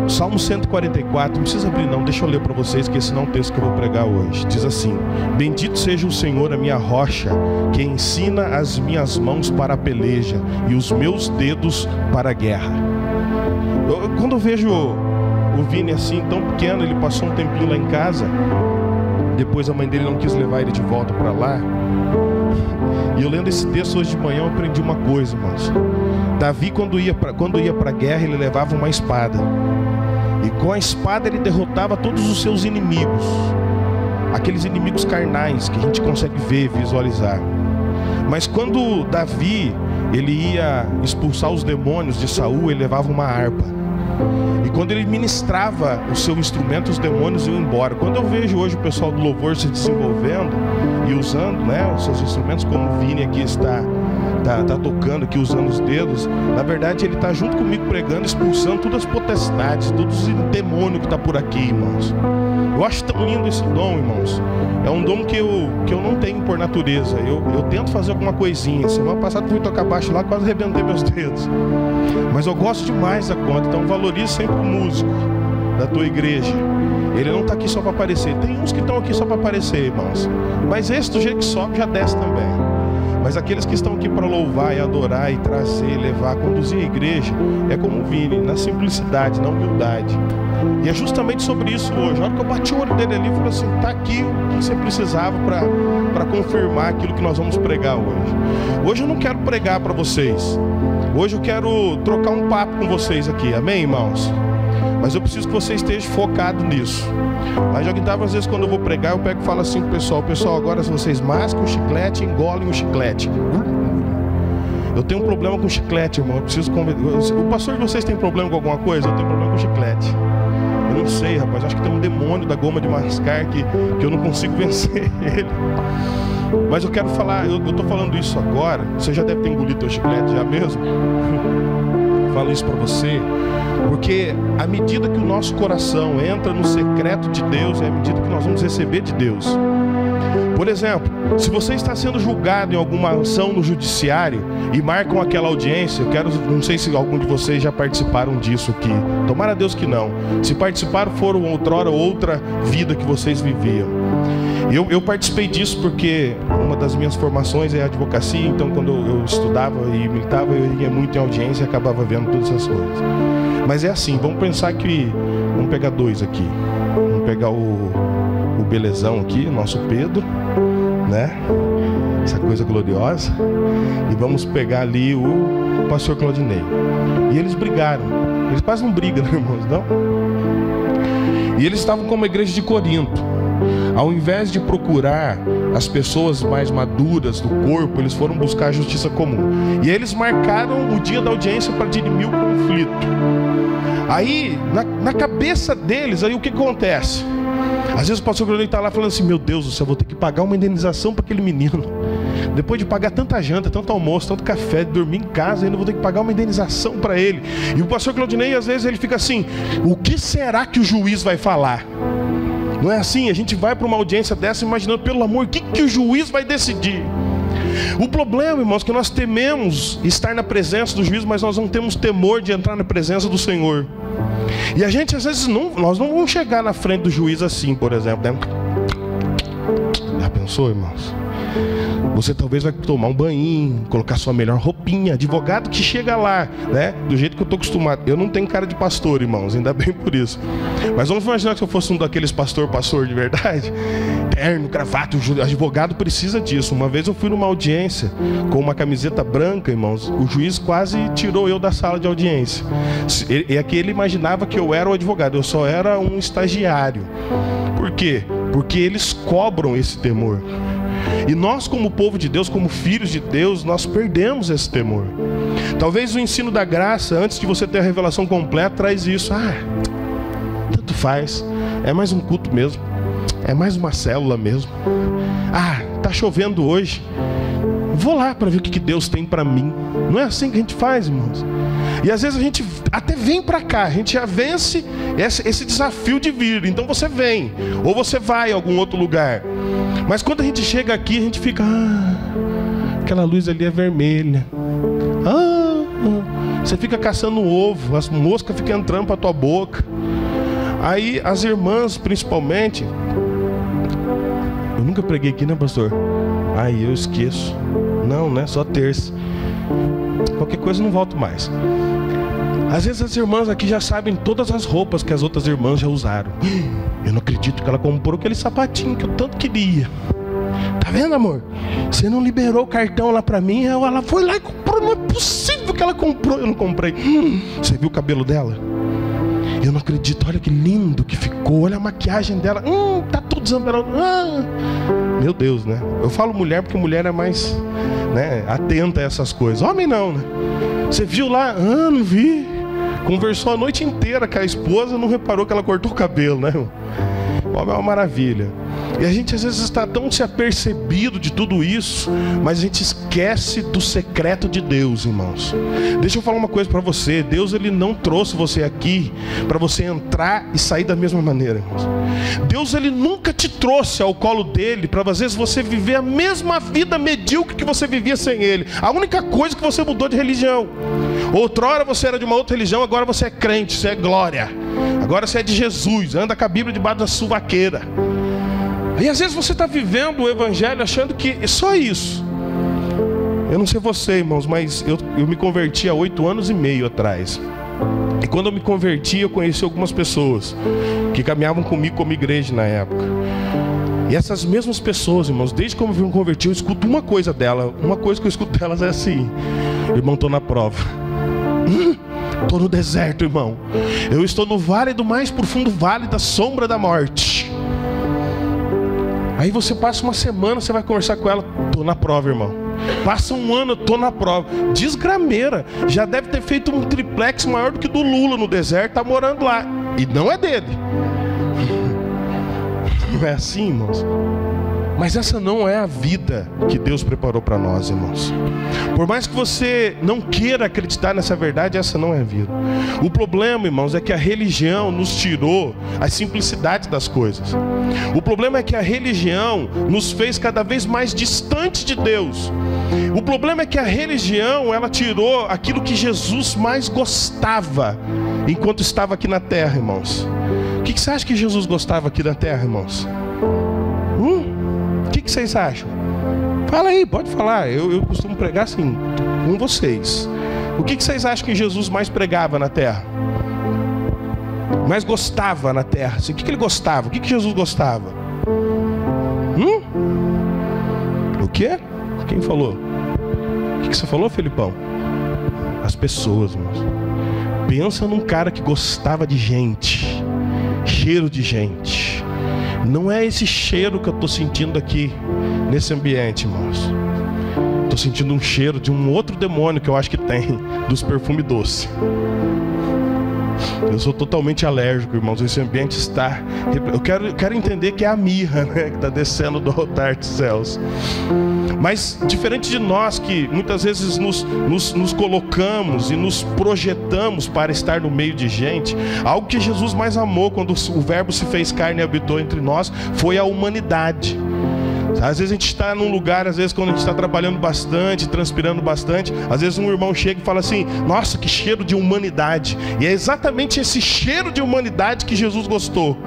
Salmo 144, não precisa abrir não, deixa eu ler para vocês, que esse não é o texto que eu vou pregar hoje. Diz assim: bendito seja o Senhor, a minha rocha, que ensina as minhas mãos para a peleja e os meus dedos para a guerra. Quando eu vejo o Vini assim, tão pequeno, ele passou um tempinho lá em casa, depois a mãe dele não quis levar ele de volta para lá, e eu lendo esse texto hoje de manhã, eu aprendi uma coisa, irmãos. Davi, quando ia para a guerra, ele levava uma espada, e com a espada ele derrotava todos os seus inimigos, aqueles inimigos carnais que a gente consegue ver, visualizar. Mas quando Davi ele ia expulsar os demônios de Saul, ele levava uma harpa, e quando ele ministrava o seu instrumento, os demônios iam embora. Quando eu vejo hoje o pessoal do louvor se desenvolvendo e usando, né, os seus instrumentos, como o Vini aqui está tocando aqui, usando os dedos, na verdade ele está junto comigo pregando, expulsando todas as potestades, todos os demônios que está por aqui, irmãos. Eu acho tão lindo esse dom, irmãos. É um dom que eu não tenho por natureza. Eu tento fazer alguma coisinha. Semana passada fui tocar baixo lá, quase arrebentei meus dedos. Mas eu gosto demais da conta. Então valorize sempre o músico da tua igreja. Ele não está aqui só para aparecer. Tem uns que estão aqui só para aparecer, irmãos. Mas esse do jeito que sobe já desce também. Mas aqueles que estão aqui para louvar e adorar e trazer, levar, conduzir a igreja, é como o Vini, na simplicidade, na humildade. E é justamente sobre isso hoje. Na hora que eu bati o olho dele ali, eu falei assim: tá aqui o que você precisava para confirmar aquilo que nós vamos pregar hoje. Hoje eu não quero pregar para vocês. Hoje eu quero trocar um papo com vocês aqui. Amém, irmãos? Mas eu preciso que você esteja focado nisso. Lá já que às vezes quando eu vou pregar, eu pego e falo assim pro pessoal: pessoal, agora se vocês mascam o chiclete, engolem o chiclete. Eu tenho um problema com chiclete, irmão. Eu preciso conversar. O pastor de vocês tem problema com alguma coisa? Eu tenho problema com chiclete. Eu não sei, rapaz. Acho que tem um demônio da goma de mascar que eu não consigo vencer ele. Mas eu quero falar, eu tô falando isso agora. Você já deve ter engolido teu chiclete já mesmo. Eu falo isso para você porque à medida que o nosso coração entra no secreto de Deus, é à medida que nós vamos receber de Deus. Por exemplo, se você está sendo julgado em alguma ação no judiciário e marcam aquela audiência, não sei se algum de vocês já participaram disso aqui. Tomara a Deus que não. Se participaram, foram outra vida que vocês viviam. Eu participei disso porque uma das minhas formações é a advocacia. Então quando eu estudava e militava, eu ia muito em audiência e acabava vendo todas essas coisas. Mas é assim, vamos pensar que... Vamos pegar dois aqui. Vamos pegar o belezão aqui, nosso Pedro, né? Essa coisa gloriosa. E vamos pegar ali o pastor Claudinei. E eles brigaram. Eles quase não brigam, né, irmãos? Não? E eles estavam como a igreja de Corinto. Ao invés de procurar as pessoas mais maduras do corpo, eles foram buscar a justiça comum. E eles marcaram o dia da audiência para dirimir o conflito. Aí, na cabeça deles, aí o que acontece? Às vezes o pastor Claudinei está lá falando assim: meu Deus do céu, vou ter que pagar uma indenização para aquele menino. Depois de pagar tanta janta, tanto almoço, tanto café, de dormir em casa, ainda vou ter que pagar uma indenização para ele. E o pastor Claudinei, às vezes, ele fica assim: o que será que o juiz vai falar? Não é assim? A gente vai para uma audiência dessa imaginando, pelo amor, o que o juiz vai decidir? O problema, irmãos, é que nós tememos estar na presença do juiz, mas nós não temos temor de entrar na presença do Senhor. E a gente, às vezes, nós não vamos chegar na frente do juiz assim, por exemplo, né? Já pensou, irmãos? Você talvez vai tomar um banho, colocar sua melhor roupinha. Advogado que chega lá, né? Do jeito que eu estou acostumado. Eu não tenho cara de pastor, irmãos, ainda bem por isso. Mas vamos imaginar que se eu fosse um daqueles pastor de verdade. Terno, gravata, o advogado precisa disso. Uma vez eu fui numa audiência com uma camiseta branca, irmãos. O juiz quase tirou eu da sala de audiência. E aqui ele imaginava que eu era o advogado. Eu só era um estagiário. Por quê? Porque eles cobram esse temor. E nós, como povo de Deus, como filhos de Deus, nós perdemos esse temor. Talvez o ensino da graça, antes de você ter a revelação completa, traz isso. Tanto faz. É mais um culto mesmo. É mais uma célula mesmo. Tá chovendo hoje. Vou lá para ver o que Deus tem para mim. Não é assim que a gente faz, irmãos. E às vezes a gente até vem para cá, a gente já vence esse desafio de vir. Então você vem, ou você vai a algum outro lugar. Mas quando a gente chega aqui, a gente fica, aquela luz ali é vermelha. Você fica caçando ovo, as moscas ficam entrando para tua boca. Aí as irmãs, principalmente, eu nunca preguei aqui, né, pastor? Aí eu esqueço. Não, né? Só terça. Qualquer coisa eu não volto mais. Às vezes as irmãs aqui já sabem todas as roupas que as outras irmãs já usaram. Eu não acredito que ela comprou aquele sapatinho que eu tanto queria. Tá vendo, amor? Você não liberou o cartão lá pra mim. Ela foi lá e comprou. Não é possível que ela comprou. Eu não comprei. Você viu o cabelo dela? Eu não acredito. Olha que lindo que ficou. Olha a maquiagem dela. Tá tudo desamparado. Meu Deus, né? Eu falo mulher porque mulher é mais, né, atenta a essas coisas. Homem não, né? Você viu lá? Não vi. Conversou a noite inteira com a esposa, não reparou que ela cortou o cabelo, né? O homem é uma maravilha. E a gente às vezes está tão se apercebido de tudo isso, mas a gente esquece do secreto de Deus, irmãos. Deixa eu falar uma coisa para você. Deus, ele não trouxe você aqui para você entrar e sair da mesma maneira, irmãos. Deus, ele nunca te trouxe ao colo dele para às vezes você viver a mesma vida medíocre que você vivia sem ele. A única coisa que você mudou de religião. Outrora você era de uma outra religião, agora você é crente, você é glória. Agora você é de Jesus, anda com a Bíblia debaixo da suvaqueira. E às vezes você está vivendo o evangelho achando que é só isso. Eu não sei você, irmãos, mas eu me converti há 8 anos e meio atrás. E quando eu me converti, eu conheci algumas pessoas que caminhavam comigo como igreja na época. E essas mesmas pessoas, irmãos, desde que eu me converti, eu escuto uma coisa dela. Uma coisa que eu escuto delas é assim: irmão, estou na prova. Estou no deserto, irmão. Eu estou no vale do mais profundo vale da sombra da morte. Aí você passa uma semana, você vai conversar com ela: estou na prova, irmão. Passa um ano, eu estou na prova. Desgrameira. Já deve ter feito um triplex maior do que do Lula no deserto, está morando lá. E não é dele. Não é assim, irmãos? Mas essa não é a vida que Deus preparou para nós, irmãos. Por mais que você não queira acreditar nessa verdade, essa não é a vida. O problema, irmãos, é que a religião nos tirou a simplicidade das coisas. O problema é que a religião nos fez cada vez mais distantes de Deus. O problema é que a religião, ela tirou aquilo que Jesus mais gostava enquanto estava aqui na terra, irmãos. O que você acha que Jesus gostava aqui na terra, irmãos? O que vocês acham? Fala aí, pode falar. Eu costumo pregar assim com vocês. O que vocês acham que Jesus mais pregava na terra? Mais gostava na terra? Assim, o que ele gostava? O que Jesus gostava? O quê? Quem falou? O que você falou, Felipão? As pessoas, irmãos. Pensa num cara que gostava de gente. Cheiro de gente. Não é esse cheiro que eu estou sentindo aqui nesse ambiente, irmãos. Estou sentindo um cheiro de um outro demônio que eu acho que tem, dos perfumes doces. Eu sou totalmente alérgico, irmãos. Esse ambiente está... Eu quero entender que é a mirra, né, que está descendo do altar dos céus. Mas diferente de nós que muitas vezes nos colocamos e nos projetamos para estar no meio de gente, algo que Jesus mais amou quando o verbo se fez carne e habitou entre nós foi a humanidade. Às vezes a gente está num lugar, às vezes quando a gente está trabalhando bastante, transpirando bastante, às vezes um irmão chega e fala assim: nossa, que cheiro de humanidade. E é exatamente esse cheiro de humanidade que Jesus gostou.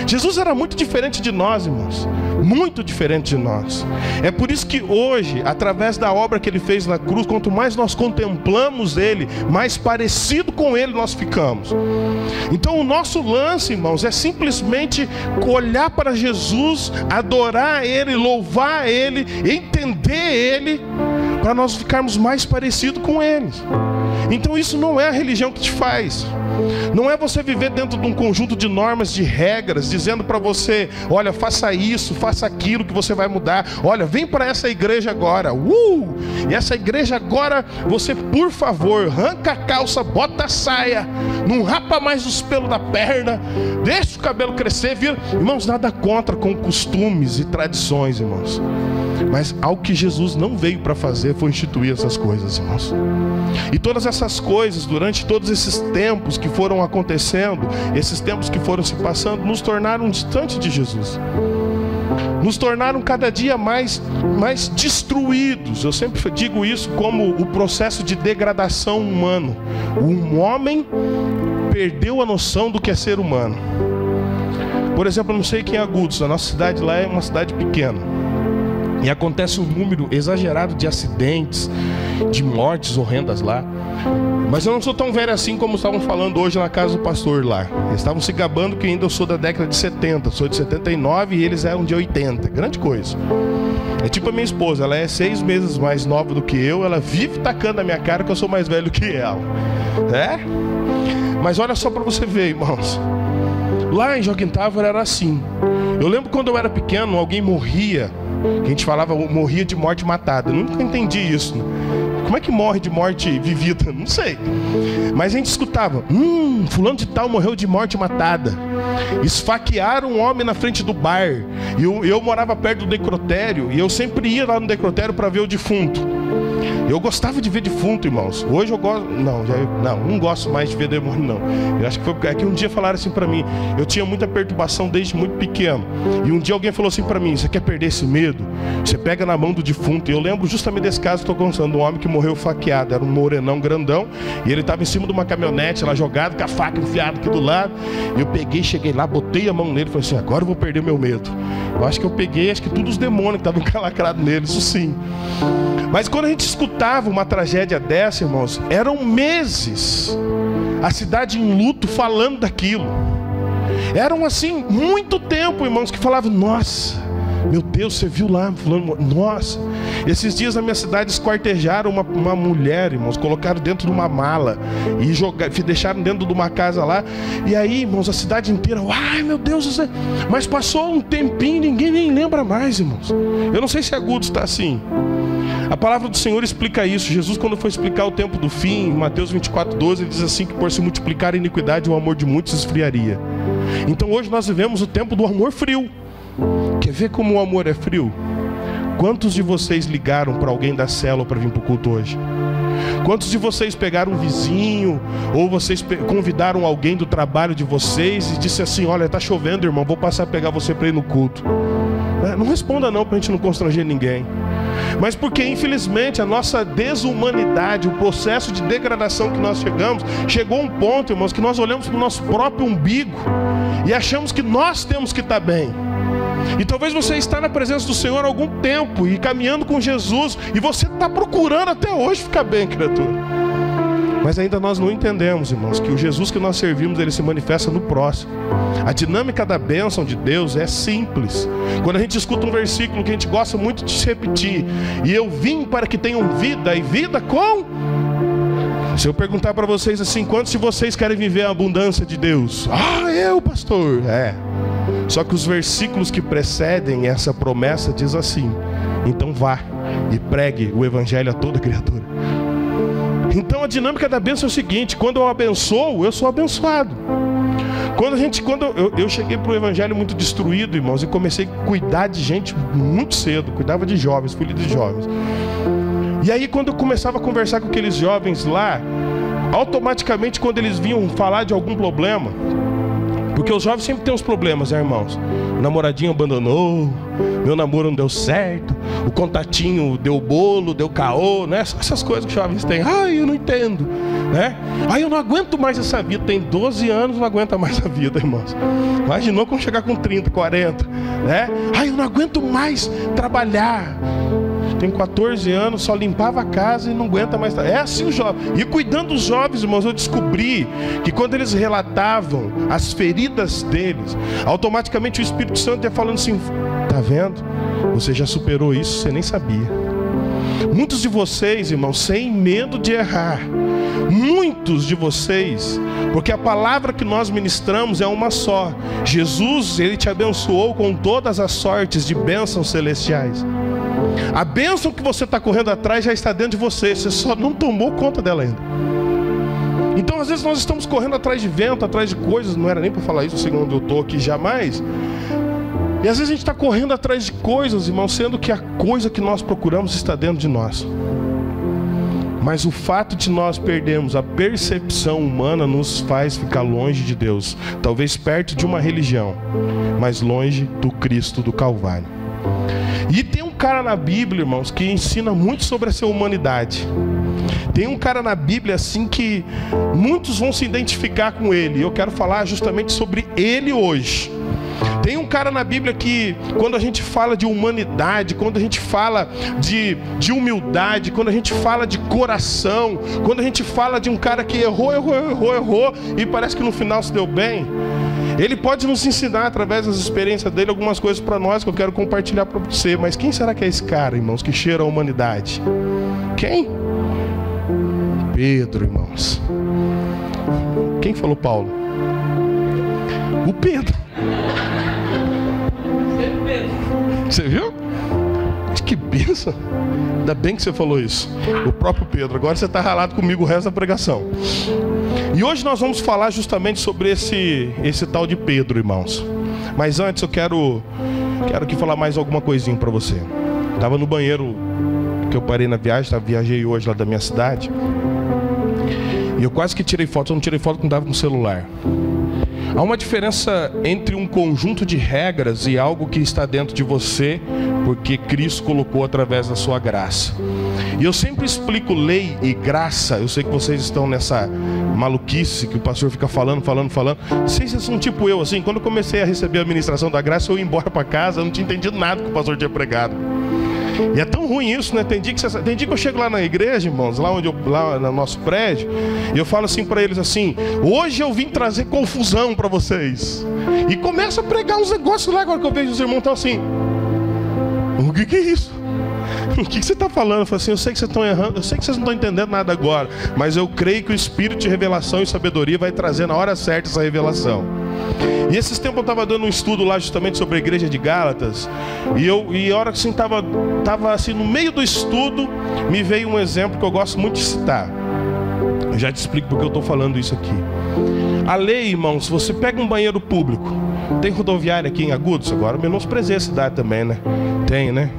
Jesus era muito diferente de nós, irmãos. Muito diferente de nós. É por isso que hoje, através da obra que Ele fez na cruz, quanto mais nós contemplamos Ele, mais parecido com Ele nós ficamos. Então o nosso lance, irmãos, é simplesmente olhar para Jesus, adorar Ele, louvar Ele, entender Ele, para nós ficarmos mais parecidos com Ele. Então isso não é a religião que te faz. Não é você viver dentro de um conjunto de normas, de regras, dizendo para você: olha, faça isso, faça aquilo que você vai mudar. Olha, vem para essa igreja agora. E essa igreja agora, você, por favor, arranca a calça, bota a saia, não rapa mais os pelos da perna, deixa o cabelo crescer, vira. Irmãos, nada contra com costumes e tradições, irmãos. Mas algo que Jesus não veio para fazer foi instituir essas coisas, irmãos. E todas essas coisas, durante todos esses tempos que foram acontecendo, esses tempos que foram se passando, nos tornaram distantes de Jesus. nos tornaram cada dia mais destruídos. Eu sempre digo isso como o processo de degradação humano. Um homem perdeu a noção do que é ser humano. Por exemplo, eu não sei quem é Agudos, a nossa cidade lá é uma cidade pequena. E acontece um número exagerado de acidentes, de mortes horrendas lá. Mas eu não sou tão velho assim como estavam falando hoje na casa do pastor lá. Eles estavam se gabando que ainda eu sou da década de 70, sou de 79 e eles eram de 80. Grande coisa. É tipo a minha esposa, ela é 6 meses mais nova do que eu, ela vive tacando na minha cara que eu sou mais velho que ela. É? Mas olha só para você ver, irmãos. Lá em Joaquim Távora era assim. Eu lembro quando eu era pequeno, alguém morria, que a gente falava, morria de morte matada. Eu nunca entendi isso, né? Como é que morre de morte vivida? Não sei. Mas a gente escutava, fulano de tal morreu de morte matada. Esfaquearam um homem na frente do bar. E eu morava perto do necrotério, e eu sempre ia lá no necrotério para ver o defunto. Eu gostava de ver defunto, irmãos. Hoje eu gosto... Não gosto mais de ver demônio, não. Eu acho que foi porque um dia falaram assim pra mim. Eu tinha muita perturbação desde muito pequeno. E um dia alguém falou assim pra mim: você quer perder esse medo? Você pega na mão do defunto. E eu lembro justamente desse caso que eu estou contando. Um homem que morreu faqueado. Era um morenão grandão. E ele estava em cima de uma caminhonete lá jogado, com a faca enfiada aqui do lado. E eu peguei, cheguei lá, botei a mão nele e falei assim: agora eu vou perder meu medo. Eu acho que eu peguei, acho que todos os demônios que estavam encalacrados nele. Isso sim. Mas quando a gente escutava uma tragédia dessa, irmãos, eram meses a cidade em luto falando daquilo. Eram assim, muito tempo, irmãos, que falavam: nossa, meu Deus, você viu lá fulano? Nossa. Esses dias na minha cidade esquartejaram uma mulher, irmãos, colocaram dentro de uma mala e deixaram dentro de uma casa lá. E aí, irmãos, a cidade inteira, ai meu Deus, mas passou um tempinho, ninguém nem lembra mais, irmãos. Eu não sei se Agudos está assim. A palavra do Senhor explica isso. Jesus, quando foi explicar o tempo do fim, em Mateus 24:12, ele diz assim: que por se multiplicar a iniquidade, o amor de muitos esfriaria. Então hoje nós vivemos o tempo do amor frio. Quer ver como o amor é frio? Quantos de vocês ligaram para alguém da célula para vir para o culto hoje? Quantos de vocês pegaram um vizinho, ou vocês convidaram alguém do trabalho de vocês e disse assim: olha, está chovendo, irmão, vou passar a pegar você para ir no culto? Não responda não, para a gente não constranger ninguém. Mas porque infelizmente a nossa desumanidade, o processo de degradação que nós chegou a um ponto, irmãos, que nós olhamos para o nosso próprio umbigo e achamos que nós temos que estar bem. E talvez você está na presença do Senhor há algum tempo e caminhando com Jesus, e você está procurando até hoje ficar bem, criatura. Mas ainda nós não entendemos, irmãos, que o Jesus que nós servimos, ele se manifesta no próximo. A dinâmica da bênção de Deus é simples. Quando a gente escuta um versículo que a gente gosta muito de se repetir: e eu vim para que tenham vida, e vida com... Se eu perguntar para vocês assim: quantos de vocês querem viver a abundância de Deus? Eu, pastor. Só que os versículos que precedem essa promessa diz assim: então vá e pregue o evangelho a toda criatura. Então a dinâmica da bênção é o seguinte: quando eu abençoo, eu sou abençoado. Quando eu cheguei para o evangelho muito destruído, irmãos, e comecei a cuidar de gente muito cedo, cuidava de jovens, fui líder de jovens. E aí quando eu começava a conversar com aqueles jovens lá, automaticamente quando eles vinham falar de algum problema, porque os jovens sempre têm uns problemas, né, irmãos? O namoradinho abandonou, meu namoro não deu certo, o contatinho deu bolo, deu caô, né? Essas coisas que os jovens têm. Eu não entendo, né? Eu não aguento mais essa vida. Tem 12 anos, não aguenta mais a vida, irmãos. Imaginou quando chegar com 30, 40, né? Eu não aguento mais trabalhar. Tem 14 anos, só limpava a casa e não aguenta mais. É assim o jovem. E cuidando dos jovens, irmãos, eu descobri que quando eles relatavam as feridas deles, automaticamente o Espírito Santo ia falando assim: tá vendo? Você já superou isso, você nem sabia. Muitos de vocês, irmãos, sem medo de errar, muitos de vocês, porque a palavra que nós ministramos é uma só. Jesus, ele te abençoou com todas as sortes de bênçãos celestiais. A bênção que você está correndo atrás já está dentro de você, você só não tomou conta dela ainda. Então às vezes nós estamos correndo atrás de vento, atrás de coisas, não era nem para falar isso, segundo onde eu estou aqui, jamais. E às vezes a gente está correndo atrás de coisas, irmão, sendo que a coisa que nós procuramos está dentro de nós. Mas o fato de nós perdermos a percepção humana nos faz ficar longe de Deus. Talvez perto de uma religião, mas longe do Cristo do Calvário. E tem um cara na Bíblia, irmãos, que ensina muito sobre essa humanidade. Tem um cara na Bíblia assim que muitos vão se identificar com ele. Eu quero falar justamente sobre ele hoje. Tem um cara na Bíblia que, quando a gente fala de humanidade, quando a gente fala de humildade, quando a gente fala de coração, quando a gente fala de um cara que errou e parece que no final se deu bem, ele pode nos ensinar através das experiências dele algumas coisas para nós que eu quero compartilhar para você. Mas quem será que é esse cara, irmãos, que cheira a humanidade? Quem? Pedro, irmãos. Quem falou Paulo? O Pedro. Você viu? Que bênção. Ainda bem que você falou isso. O próprio Pedro. Agora você está ralado comigo o resto da pregação. E hoje nós vamos falar justamente sobre esse tal de Pedro, irmãos. Mas antes eu quero aqui falar mais alguma coisinha para você. Estava no banheiro que eu parei na viagem, viajei hoje lá da minha cidade. E eu quase que tirei foto, eu não tirei foto quando estava com o celular. Há uma diferença entre um conjunto de regras e algo que está dentro de você, porque Cristo colocou através da sua graça. E eu sempre explico lei e graça. Eu sei que vocês estão nessa maluquice que o pastor fica falando. Vocês são tipo eu, assim, quando eu comecei a receber a ministração da graça, eu ia embora para casa, eu não tinha entendido nada que o pastor tinha pregado. E é tão ruim isso, né? Tem dia que eu chego lá na igreja, irmãos, lá no nosso prédio, e eu falo assim para eles assim: hoje eu vim trazer confusão para vocês. E começo a pregar uns negócios lá, agora que eu vejo os irmãos estão assim: o que é isso? O que você está falando? Eu falo assim: eu sei que vocês estão errando, eu sei que vocês não estão entendendo nada agora, mas eu creio que o Espírito de revelação e sabedoria vai trazer na hora certa essa revelação. E esses tempos eu estava dando um estudo lá justamente sobre a igreja de Gálatas. E a hora que assim, estava assim, no meio do estudo, me veio um exemplo que eu gosto muito de citar. Eu já te explico porque eu estou falando isso aqui. A lei, irmãos, você pega um banheiro público. Tem rodoviária aqui em Agudos? Agora menosprezei a cidade também, né? Tem, né?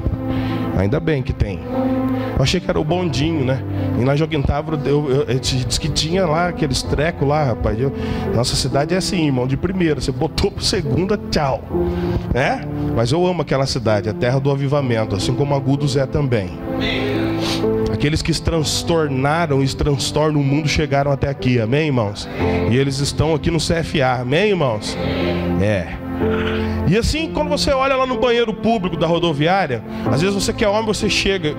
Ainda bem que tem. Eu achei que era o bondinho, né? E na Joaquim Távora, eu disse que tinha lá aqueles trecos lá, rapaz. Nossa cidade é assim, irmão, de primeira. Você botou pro segunda, tchau. É? Mas eu amo aquela cidade, a terra do avivamento, assim como Agudos é também. Aqueles que se transtornaram e se transtornam o mundo chegaram até aqui, amém, irmãos? E eles estão aqui no CFA, amém, irmãos? É. E assim, quando você olha lá no banheiro público da rodoviária, às vezes você que é homem, você chega.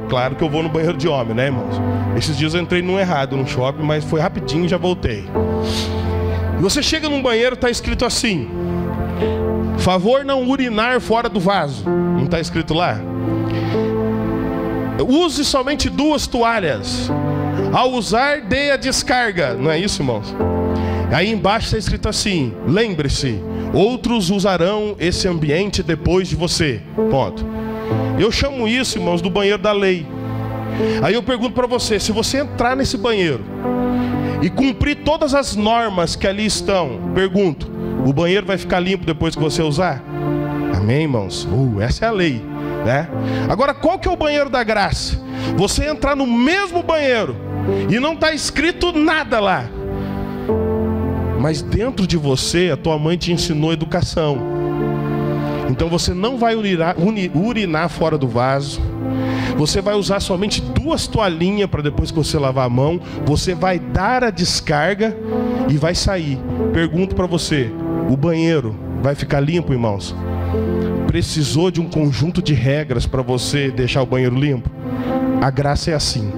Claro que eu vou no banheiro de homem, né, irmãos? Esses dias eu entrei num errado, no shopping, mas foi rapidinho e já voltei. E você chega num banheiro, está escrito assim: favor não urinar fora do vaso. Não está escrito lá? Use somente 2 toalhas. Ao usar, dê a descarga. Não é isso, irmãos? Aí embaixo está escrito assim: lembre-se, outros usarão esse ambiente depois de você. Ponto. Eu chamo isso, irmãos, do banheiro da lei. Aí eu pergunto para você: se você entrar nesse banheiro e cumprir todas as normas que ali estão, pergunto, o banheiro vai ficar limpo depois que você usar? Amém, irmãos? Essa é a lei, né? Agora, qual que é o banheiro da graça? Você entrar no mesmo banheiro e não está escrito nada lá, mas dentro de você, a tua mãe te ensinou educação. Então você não vai urinar fora do vaso. Você vai usar somente 2 toalhinhas para depois que você lavar a mão. Você vai dar a descarga e vai sair. Pergunto para você: o banheiro vai ficar limpo, irmãos? Precisou de um conjunto de regras para você deixar o banheiro limpo? A graça é assim.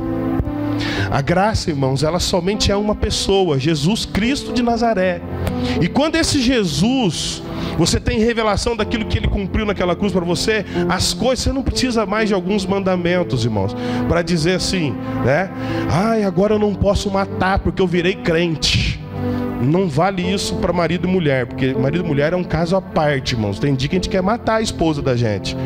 A graça, irmãos, ela somente é uma pessoa, Jesus Cristo de Nazaré. E quando esse Jesus, você tem revelação daquilo que ele cumpriu naquela cruz para você, as coisas, você não precisa mais de alguns mandamentos, irmãos, para dizer assim, né? Ai, agora eu não posso matar porque eu virei crente. Não vale isso para marido e mulher, porque marido e mulher é um caso à parte, irmãos. Tem dia que a gente quer matar a esposa da gente.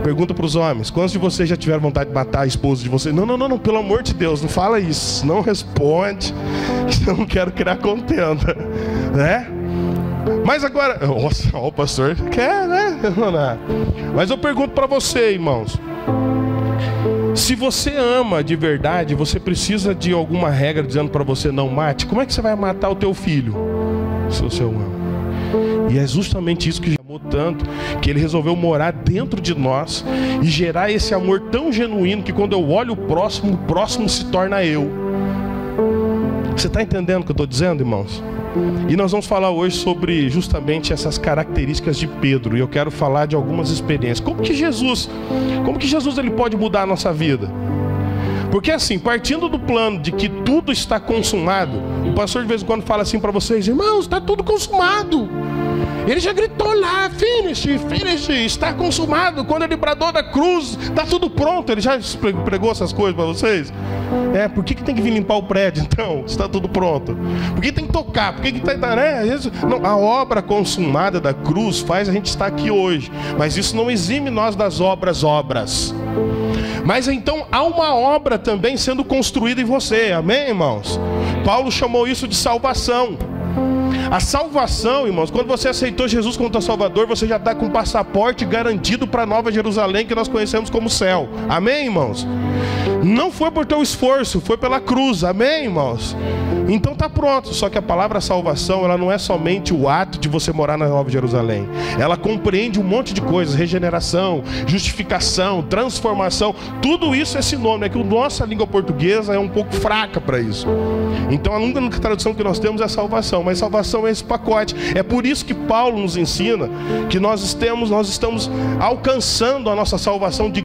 Pergunta para os homens: quantos de vocês já tiveram vontade de matar a esposa de vocês? Não, pelo amor de Deus, não fala isso. Não responde, eu não quero criar contenda, né? Mas agora, nossa, o pastor quer, né? Mas eu pergunto para você, irmãos: Se você ama de verdade, você precisa de alguma regra dizendo para você não mate. Como é que você vai matar o teu filho se você o ama? E é justamente isso que amou tanto, que ele resolveu morar dentro de nós e gerar esse amor tão genuíno que quando eu olho o próximo se torna eu. Você está entendendo o que eu estou dizendo, irmãos? E nós vamos falar hoje sobre justamente essas características de Pedro. E eu quero falar de algumas experiências. Como que Jesus ele pode mudar a nossa vida? Porque assim, partindo do plano de que tudo está consumado, o pastor de vez em quando fala assim para vocês: irmãos, está tudo consumado. Ele já gritou lá, finish, está consumado. Quando ele bradou da cruz, está tudo pronto. Ele já pregou essas coisas para vocês? Por que tem que vir limpar o prédio então? Está tudo pronto. Por que tem que tocar? Por que está, né? Não, a obra consumada da cruz faz a gente estar aqui hoje. Mas isso não exime nós das obras. Mas então há uma obra também sendo construída em você, amém, irmãos? Paulo chamou isso de salvação. A salvação, irmãos, quando você aceitou Jesus como teu Salvador, você já está com o passaporte garantido para a Nova Jerusalém, que nós conhecemos como céu, amém, irmãos? Não foi por teu esforço, foi pela cruz, amém, irmãos? Então está pronto. Só que a palavra salvação, ela não é somente o ato de você morar na Nova Jerusalém. Ela compreende um monte de coisas: regeneração, justificação, transformação. Tudo isso é sinônimo. É que a nossa língua portuguesa é um pouco fraca para isso. Então a única tradução que nós temos é salvação. Mas salvação é esse pacote. É por isso que Paulo nos ensina que nós estamos alcançando a nossa salvação de